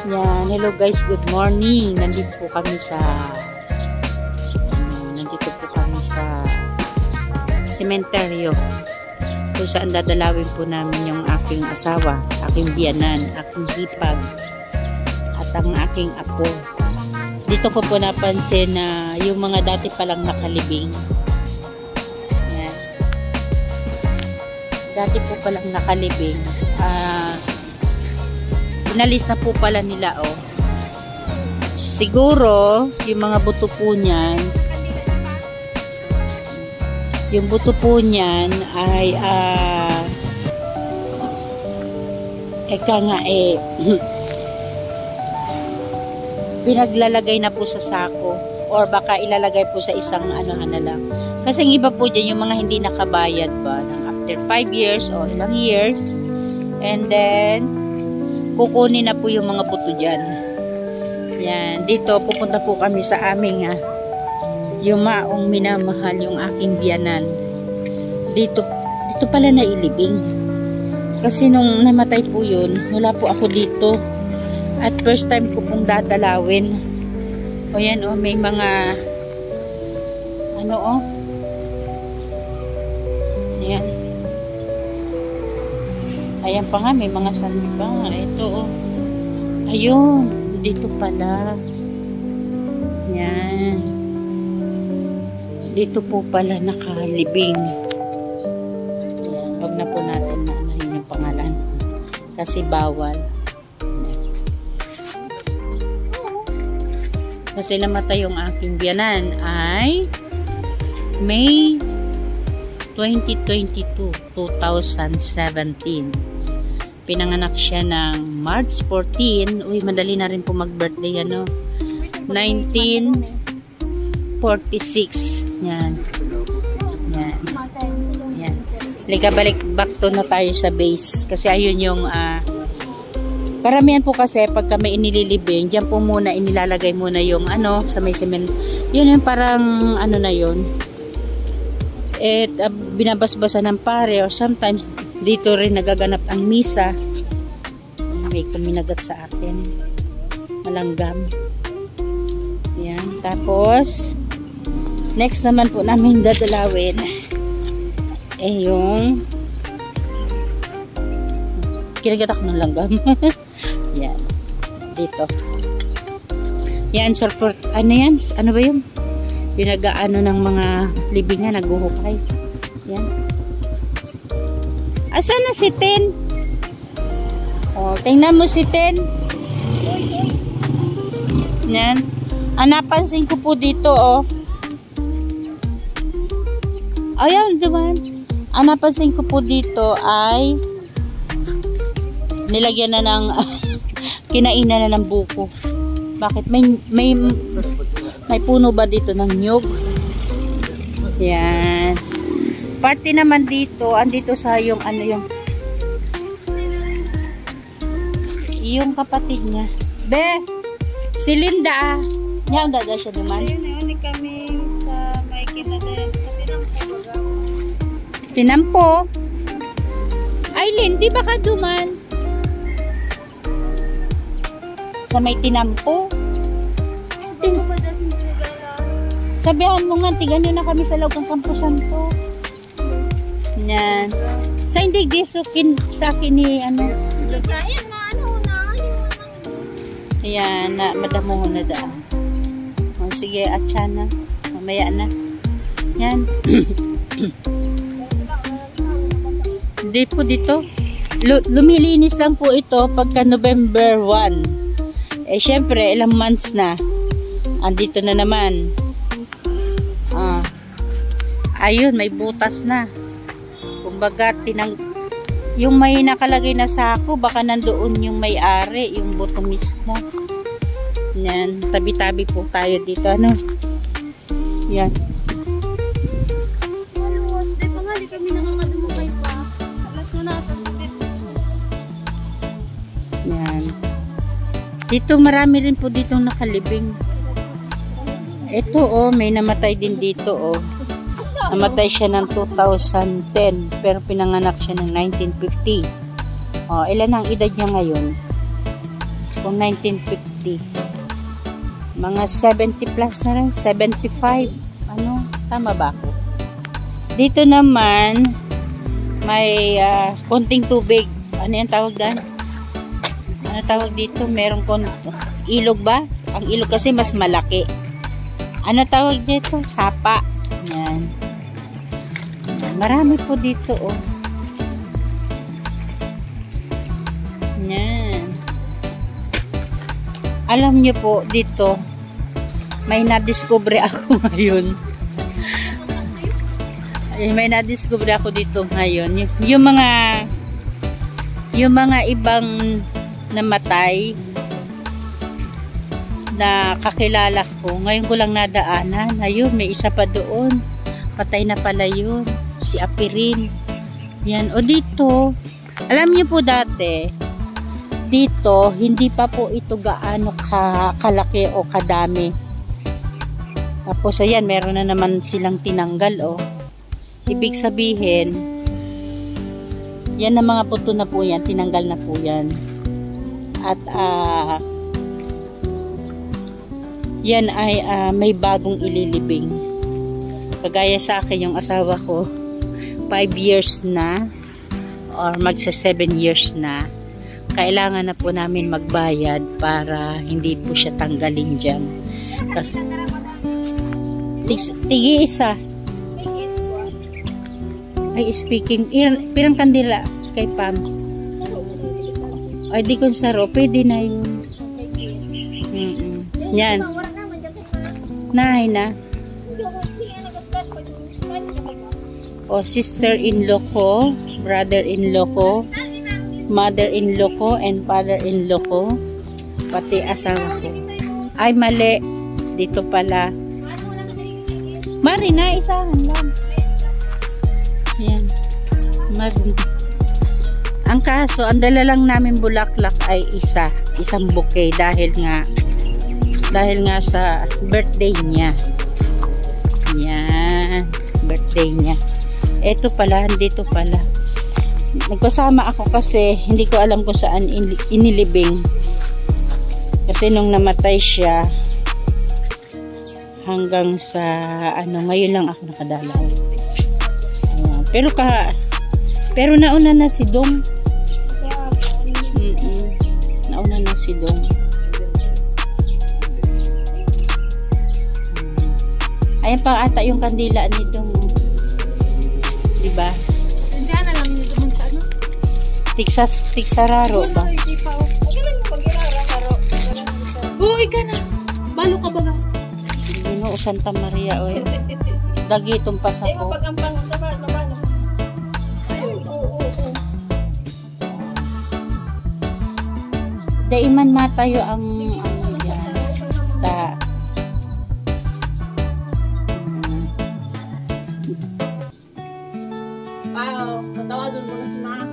Yan, hello guys, good morning. Nandito po kami sa sementeryo kung saan dadalawin po namin yung aking asawa, aking biyanan, aking hipag at ang aking apo. Dito ko po napansin na yung mga dati palang nakalibing, yan, dati po palang nakalibing, inalis na po pala nila, oh. Siguro yung mga buto po niyan, yung buto po niyan ay pinaglalagay na po sa sako or baka ilalagay po sa isang ano na lang. Kasi yung iba po dyan yung mga hindi nakabayad ba ng after 5 years o ilang years, and then kukunin na po yung mga buto dyan. Yan, dito pupunta po kami sa aming yung maong minamahal, yung aking biyanan. Dito pala nailibing. Kasi nung namatay po yun, wala po ako dito. At first time ko pong dadalawin. O yan, o, may mga ano, o. Ayan. Ayan pa nga, may mga sandi pa. Ito, o. Ayun, dito pala. Yan. Dito po pala nakalibing. Ayan, wag na po natin na anahin yung pangalan. Kasi bawal. Kasi namatay yung aking biyanan ay May 2017. Pinanganak siya ng March 14. Uy, madali na rin po mag-birthday, ano? 1946. Yan. Yan. Yan. Liga balik back to na tayo sa base. Kasi ayun yung karamihan po kasi pagka may inililibing, dyan po muna inilalagay muna yung ano sa may cement. Yun yung parang ano na yun. Binabasbasa ng pare or sometimes dito rin nagaganap ang misa. May kuminagat sa akin. Malanggam. Yan. Tapos next naman po namin dadalawin yung kinagatak ng langgam. Yan. Dito. Yan, support. Ano yan? Ano ba yun? Yung nag-ano ng mga libingan, naghuhukay. Yan. Asan na si Ten? O, tingnan mo si Ten. Yan. Napansin ko po dito, oh. Ayan, diba? Ang napansin ko po dito ay nilagyan na ng kinainan na ng buko. Bakit? May puno ba dito ng nyug? Yan. Party naman dito, andito sa yung ano yung kapatid niya. Be, si Linda Yan, dada siya naman. Ayun, kami sa may kinade. Tinampo. Aileen, di ba ka duman? Sa may tinampo. Sabihan mo nga, tigan nyo na kami sa loob ng Campo Santo. Yan. Sa hindi gisukin sa akin ni ano. Ayan, na madamo na daan. O, sige, atya na. Mamaya na. Yan. Hindi po dito. Lumilinis lang po ito pagka November 1. Eh, syempre, ilang months na. Andito na naman. Ayun, may butas na. Kumbaga, yung may nakalagay na sako, baka nandoon yung may-ari, yung buto mismo. Yan, tabi-tabi po tayo dito, ano? Yan. Di ba nga, di kami nakakadumukay pa. Alas na natin. Yan. Dito, marami rin po ditong nakalibing. Ito, oh, may namatay din dito, oh. Namatay siya ng 2010, pero pinanganak siya ng 1950. Oh, ilan ang edad niya ngayon? kung 1950. Mga 70 plus na rin, 75. Ano, tama ba ako? Dito naman, may konting tubig. Ano yung tawag dyan? Ano tawag dito? Merong ilog ba? Ang ilog kasi mas malaki. Ano tawag dito? Sapa. Yan. Marami po dito, oh. Yan. Alam niyo po, dito, may nadiscover ako ngayon. May nadiscover ako dito ngayon. Yung mga ibang namatay na kakilala ko, ngayon ko lang nadaanan. Ayun, may isa pa doon. Patay na pala yun. Si Apirin. Yan. O dito, alam niyo po dati, dito, hindi pa po ito gaano kalaki o kadami. Tapos, ayan, meron na naman silang tinanggal, oh. Ibig sabihin, yan na mga puto na po yan, tinanggal na po yan. At, yan ay may bagong ililibing. Kagaya sa akin, yung asawa ko, 5 years na, or magsa 7 years na, kailangan na po namin magbayad para hindi po siya tanggalin dyan. Tigi-isa. Ay, speaking, pirang kandila kay Pam. Ay, di kong saro. Pwede na yun. Yan. Nahay na. O, sister-in-law ko, brother-in-law ko, mother-in-law ko, and father-in-law ko, pati asawa ko. Ay, mali. Dito pala. Marina, isahan lang. Yan. Marina. Ang kaso, ang dala lang namin bulaklak ay isang bouquet dahil nga sa birthday niya. Yan. Birthday niya. Eto pala, dito pala. Nagpasama ako kasi hindi ko alam kung saan inilibing. Kasi nung namatay siya, hanggang sa ngayon lang ako nakadalaw. Pero nauna na si Dong. Nauna na si Dong. Ayan pa ata yung kandila ni Dong. Diba? Diyan na lang nito sa ano? Tigsararo ba? Uy ka na. Balo ka ba nga? Dino, Santa Maria, oy. Dagi itong pasako. Pag-ampang sa balo. Daiman matayo ang yan. Wow, tatawadon mo na si Ma.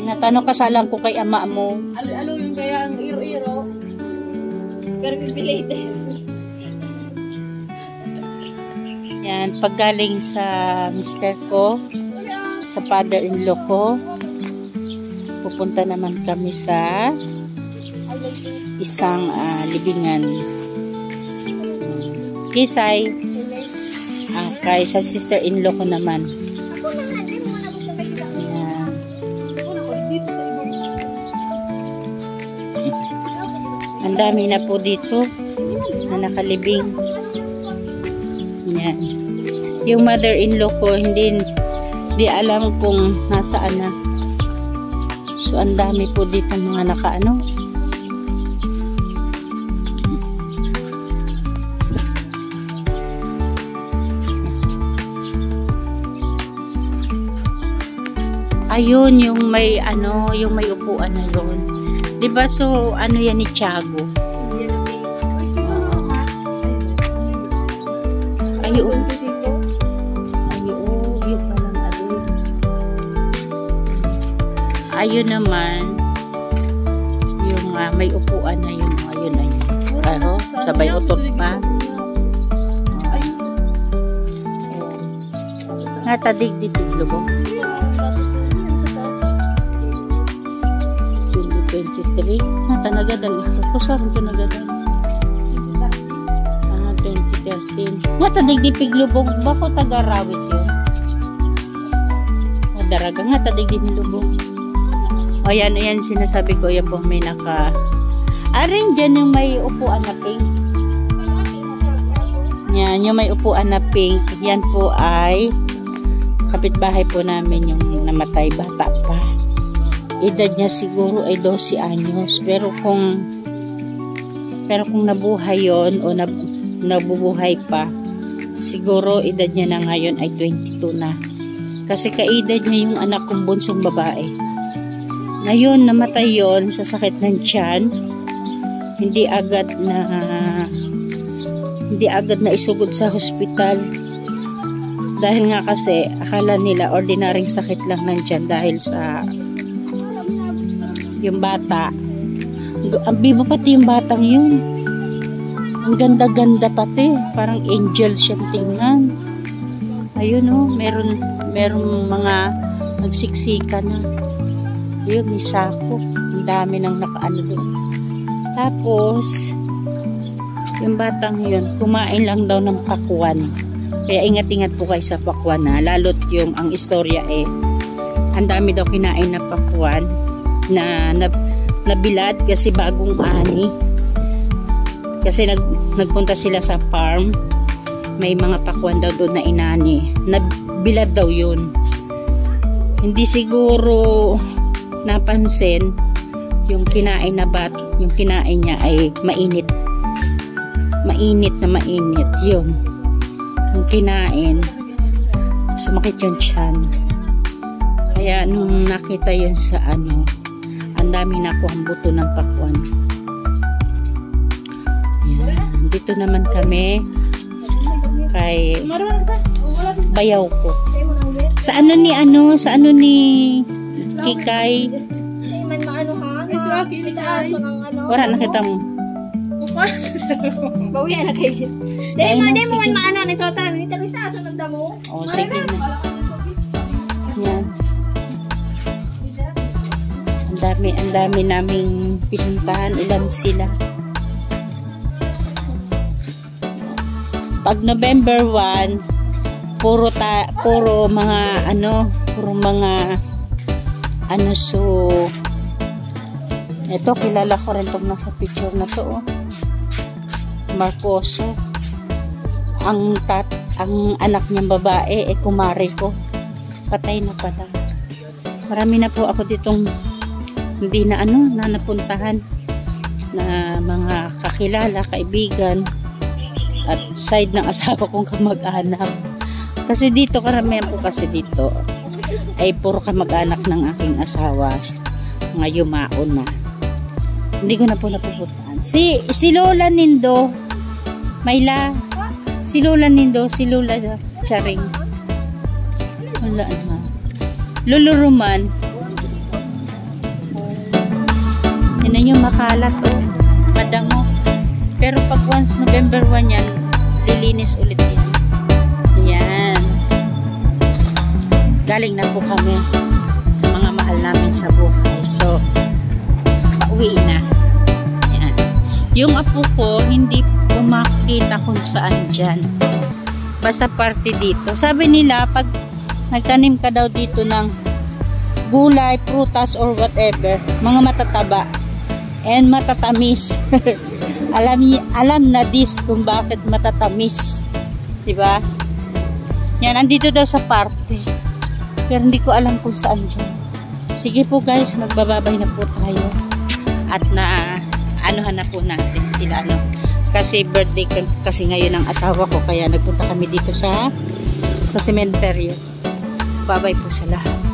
Natanong kasalan ko kay ama mo. Alo yung kaya ang iro-iro. Pero bibelated. Yan, paggaling sa mister ko, sa father-in-law ko, pupunta naman kami sa isang libingan. Kisay. Kay sa sister-in-law ko naman. Yan. Ang dami na po dito na nakalibing. Yan. Yung mother-in-law ko, hindi alam kung nasaan na. So, ang dami po dito mga nakaano. Ayun, yung may upuan na yun. Diba, so, yan ni Tiago? Ayun. Yun palang ayun. Ayun naman, yung may upuan na yun. Ayun. Sabay utot pa. Natadig di lubong. 2023. tanagadal. Kusaran tanagadal. 2013. Nga tadigdipig lubong. Bako tagarawis yun. Daraga nga tadigdipig lubong. O yan, ayan sinasabi ko. Yan po may naka... Aring dyan yung may upuan na pink. Yan, yung may upuan na pink. Yan po ay kapitbahay po namin yung namatay, bata pa. Edad niya siguro ay 12 anyos. Pero kung nabuhay yon o nabubuhay pa, siguro edad niya na ngayon ay 22 na. Kasi kaedad niya yung anak kong bunsong babae. Ngayon, namatay yon sa sakit ng tiyan. Hindi agad na isugod sa hospital. Dahil nga kasi, akala nila ordinaryong sakit lang ng tiyan dahil sa yung bata. Ang bibo pati yung batang yun. Ang ganda-ganda pati. Parang angel siyang tingnan. Ayun o, meron mga nagsiksika na. Ayun, may sako. Ang dami nang nakaano doon. Tapos, yung batang yun, kumain lang daw ng pakwan. Kaya ingat-ingat po kayo sa pakwan na. Lalot yung ang istorya ang dami daw kinain na pakwan na nabilad kasi bagong ani. Kasi nagpunta sila sa farm. May mga pakwan daw doon na inani. Nabilad daw yun. Hindi siguro napansin yung kinain na yung kinain niya ay mainit. Mainit na mainit. Yun. Yung kinain, sumakit yung tiyan. Kaya nung nakita yun sa ang dami nakuhang buto ng pakwan. Yan. Dito naman kami kay bayaw ko. Sa ano ni Kikay? Wala nakita mo. Bawian na kayo. Dahil mo man maano nito tayo. Ito aso nagdamo. Oh, sige na. Yan. Ang dami naming pinuntahan. Ilan sila. Pag November 1, puro mga so ito kilala ko rin tong nasa picture na to Marcoso. Ang anak niyang babae kumare ko. Patay na pala. Marami na po ako ditong hindi na napuntahan na mga kakilala, kaibigan at side ng asawa kong kamag-anak. Kasi dito karamihan po kasi dito ay puro kamag-anak ng aking asawa. Mga yumaon na. Hindi ko na po napupuntahan. Si Lola Nindo, Mayla, si Lola Nindo, si Lola Charing. Wala na. Lolo Roman. Yan yung makalat madamo. Pero pag once November 1 yan, lilinis ulit yan. Yan. Galing na po kami sa mga mahal namin sa buhay. So, pauwi na. Yan. Yung apo ko, hindi makita kung saan dyan. Basta parte dito. Sabi nila, pag nagtanim ka daw dito ng gulay, prutas, or whatever, mga matataba and matatamis. alam na this kung bakit matatamis. Diba? Yan, andito daw sa parte. Pero hindi ko alam kung saan dyan. Sige po guys, magbababay na po tayo. At anuhan na po natin sila. Kasi birthday kasi ngayon ng asawa ko. Kaya nagpunta kami dito sa cemetery. Babay po sa lahat.